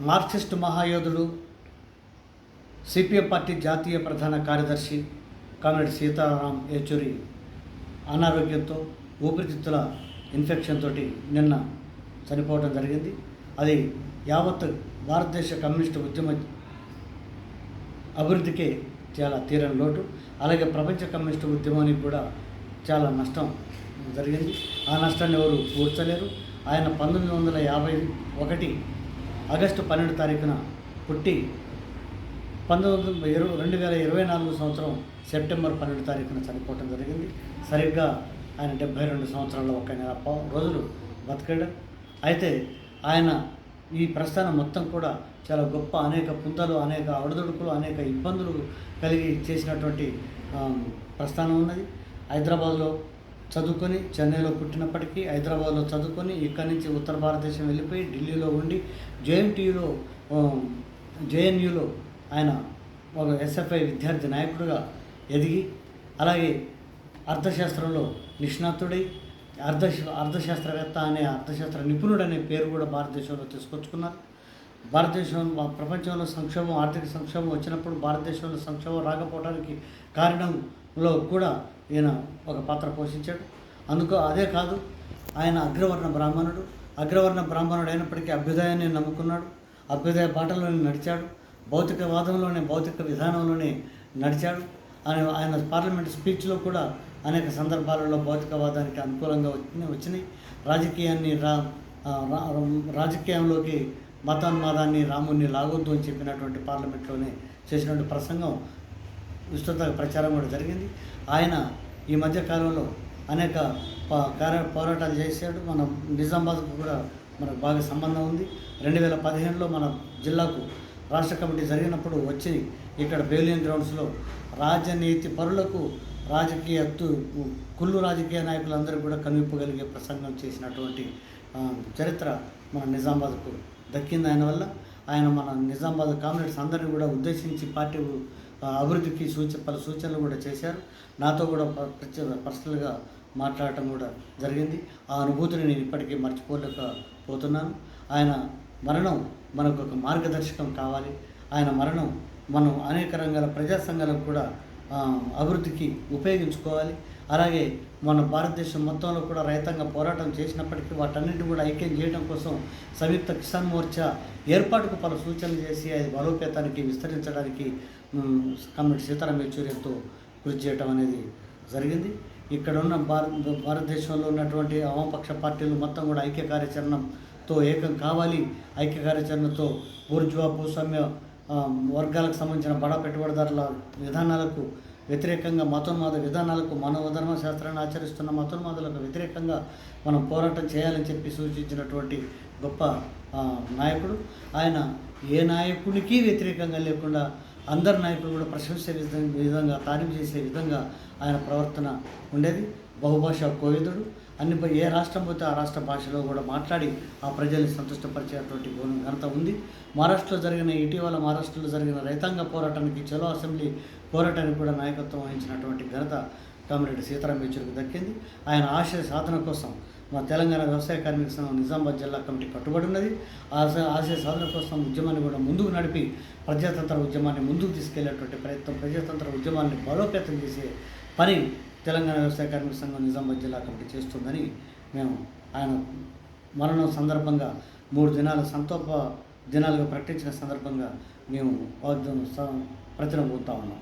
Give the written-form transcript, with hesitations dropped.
Marxist మహాయోధుడు, CPM party జాతీయ ప్రధాన కార్యదర్శి కామ్రేడ్ సీతారాం యేచూరి అనారోగ్యంతో ఊపిరితిత్తుల ఇన్ఫెక్షన్ తోటి నిన్న చనిపోవడం జరిగింది. అది యావత్ భారతదేశ కమ్యూనిస్టు ఉద్యమ అభివృద్ధికి చాలా తీరని లోటు. అలాగే ప్రపంచ కమ్యూనిస్టు ఉద్యమానికి కూడా చాలా నష్టం జరిగింది. ఆ నష్టాన్ని ఎవరు పూడ్చలేరు. ఆయన 1951 ఆగస్టు 12 తారీఖున పుట్టి 2024 సంవత్సరం సెప్టెంబర్ 12 తారీఖున చనిపోవటం జరిగింది. సరిగ్గా ఆయన 72 సంవత్సరాల 1 నెల రోజులు బతికాడు. అయితే ఆయన ఈ ప్రస్థానం మొత్తం కూడా చాలా గొప్ప, అనేక పుంతలు, అనేక ఒడిదుడుకులు, అనేక ఇబ్బందులు కలిగి చేసినటువంటి ప్రస్థానం ఉన్నది. హైదరాబాద్లో చదువుకొని, చెన్నైలో పుట్టినప్పటికీ హైదరాబాద్లో చదువుకొని ఇక్కడి నుంచి ఉత్తర భారతదేశం వెళ్ళిపోయి ఢిల్లీలో ఉండి జేఎన్యూలో ఆయన ఒక ఎస్ఎఫ్ఐ విద్యార్థి నాయకుడిగా ఎదిగి, అలాగే అర్థశాస్త్రంలో నిష్ణాతుడై అర్థశాస్త్రవేత్త అనే అర్థశాస్త్ర నిపుణుడు అనే పేరు కూడా భారతదేశంలో తీసుకొచ్చుకున్నారు. ప్రపంచంలో సంక్షోభం, ఆర్థిక సంక్షోభం వచ్చినప్పుడు భారతదేశంలో సంక్షోభం రాకపోవడానికి కారణంలో కూడా ఈయన ఒక పాత్ర పోషించాడు. అదే కాదు, ఆయన అగ్రవర్ణ బ్రాహ్మణుడు అయినప్పటికీ అభ్యుదయాన్ని నమ్ముకున్నాడు. అభ్యుదయ బాటలోనే నడిచాడు. భౌతిక విధానంలోనే నడిచాడు. ఆయన పార్లమెంట్ స్పీచ్లో కూడా అనేక సందర్భాలలో భౌతికవాదానికి అనుకూలంగా వచ్చినాయి. రాజకీయంలోకి మతోన్మాదాన్ని, రాముణ్ణి లాగొద్దు అని చెప్పినటువంటి పార్లమెంట్లోనే చేసినటువంటి ప్రసంగం విస్తృత ప్రచారం కూడా జరిగింది. ఆయన ఈ మధ్య కాలంలో అనేక పోరాటాలు చేశాడు. మన నిజామాబాద్కు కూడా మనకు బాగా సంబంధం ఉంది. 2015లో మన జిల్లాకు రాష్ట్ర కమిటీ జరిగినప్పుడు వచ్చి ఇక్కడ బేలియన్ గ్రౌండ్స్లో రాజనీతి పరులకు, కుళ్ళు రాజకీయ నాయకులందరూ కూడా కనిపింపగలిగే ప్రసంగం చేసినటువంటి చరిత్ర మన నిజామాబాద్కు దక్కింది. ఆయన మన నిజామాబాద్ కామ్రేడ్స్ అందరినీ కూడా ఉద్దేశించి పార్టీ అభివృద్ధికి పలు సూచనలు కూడా చేశారు. నాతో కూడా పర్సనల్గా మాట్లాడటం కూడా జరిగింది. ఆ అనుభూతిని నేను ఇప్పటికీ మర్చిపోలేకపోతున్నాను. ఆయన మరణం మనకు ఒక మార్గదర్శకం కావాలి. ఆయన మరణం మనం అనేక రంగాల ప్రజా సంఘాలకు కూడా అభివృద్ధికి ఉపయోగించుకోవాలి. అలాగే మన భారతదేశం మొత్తంలో కూడా రైతాంగ పోరాటం చేసినప్పటికీ వాటన్నిటిని కూడా ఐక్యం చేయడం కోసం సంయుక్త కిసాన్ మోర్చా ఏర్పాటుకు పలు సూచనలు చేసి అది బలోపేతానికి, విస్తరించడానికి కామ్రేడ్ సీతారాం యేచూరి ఎంతో కృషి చేయటం అనేది జరిగింది. ఇక్కడ ఉన్న భారతదేశంలో ఉన్నటువంటి వామపక్ష పార్టీలు మొత్తం కూడా ఐక్య కార్యాచరణతో ఏకం కావాలి. ఐక్య కార్యాచరణతో బూర్జువా, భూస్వామ్య వర్గాలకు సంబంధించిన బడా పెట్టుబడిదారుల విధానాలకు వ్యతిరేకంగా, మతోన్మాద విధానాలకు, మనోధర్మ శాస్త్రాన్ని ఆచరిస్తున్న మతోన్మాదులకు వ్యతిరేకంగా మనం పోరాటం చేయాలని చెప్పి సూచించినటువంటి గొప్ప నాయకుడు. ఆయన ఏ నాయకునికి వ్యతిరేకంగా లేకుండా అందరు నాయకులు కూడా ప్రశంసే విధంగా, తారీఫ్ చేసే విధంగా ఆయన ప్రవర్తన ఉండేది. బహుభాషా కోవిదుడు. ఏ రాష్ట్రం పోతే ఆ రాష్ట్ర భాషలో కూడా మాట్లాడి ఆ ప్రజల్ని సంతుష్టపరిచేటువంటి ఘనత ఉంది. ఇటీవల మహారాష్ట్రలో జరిగిన రైతాంగ పోరాటానికి, చలో అసెంబ్లీ పోరాటానికి కూడా నాయకత్వం వహించినటువంటి ఘనత కామ్రేడ్ సీతారాం యేచూరికి దక్కింది. ఆయన ఆశయ సాధన కోసం మా తెలంగాణ వ్యవసాయ కార్మిక సంఘం నిజామాబాద్ జిల్లా కమిటీ కట్టుబడి ఉన్నది. ఆశయ సాధన కోసం ఉద్యమాన్ని కూడా ముందుకు నడిపి ప్రజాతంత్ర ఉద్యమాన్ని ముందుకు తీసుకెళ్లేటువంటి ప్రయత్నం, ప్రజాతంత్ర ఉద్యమాన్ని బలోపేతం చేసే పని తెలంగాణ వ్యవసాయ కార్మిక సంఘం నిజామాబాద్ జిల్లా కమిటీ చేస్తుందని మేము ఆయన మరణం సందర్భంగా 3 దినాల సంతాప దినాలుగా ప్రకటించిన సందర్భంగా మేము ప్రతిన పోతా ఉన్నాం.